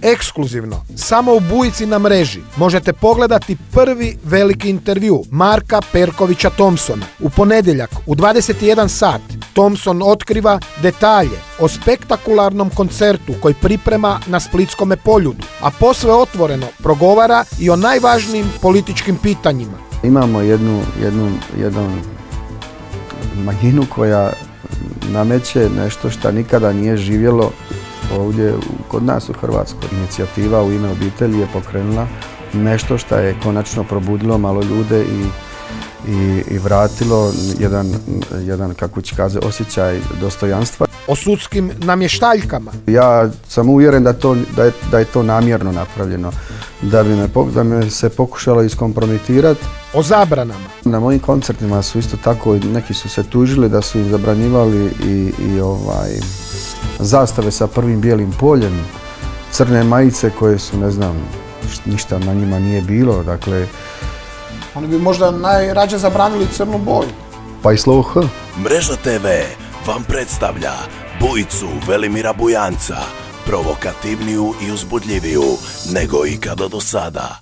Ekskluzivno, samo u Bujici na mreži možete pogledati prvi veliki intervju Marka Perkovića Thompsona. U ponedjeljak u 21 sat Thompson otkriva detalje o spektakularnom koncertu koji priprema na Splitskome Poljudu, a posve otvoreno progovara i o najvažnijim političkim pitanjima. Imamo jednu manjinu koja nameće nešto što nikada nije živjelo ovdje kod nas u Hrvatskoj. Inicijativa U ime obitelji je pokrenula nešto što je konačno probudilo malo ljude i vratilo jedan kako ću kazati, osjećaj dostojanstva. O sudskim namještaljkama. Ja sam uvjeren da je to namjerno napravljeno, da me se pokušalo iskompromitirati. O zabranama. Na mojim koncertima su isto tako, neki su se tužili da su im zabranjivali i zastave sa prvim bijelim poljem, crne majice koje su, ne znam, ništa na njima nije bilo, dakle... Oni bi možda najrađe zabranili crnu boju. Pa i slovo H. Mreža TV vam predstavlja Bujicu Velimira Bujanca, provokativniju i uzbudljiviju nego ikada do sada.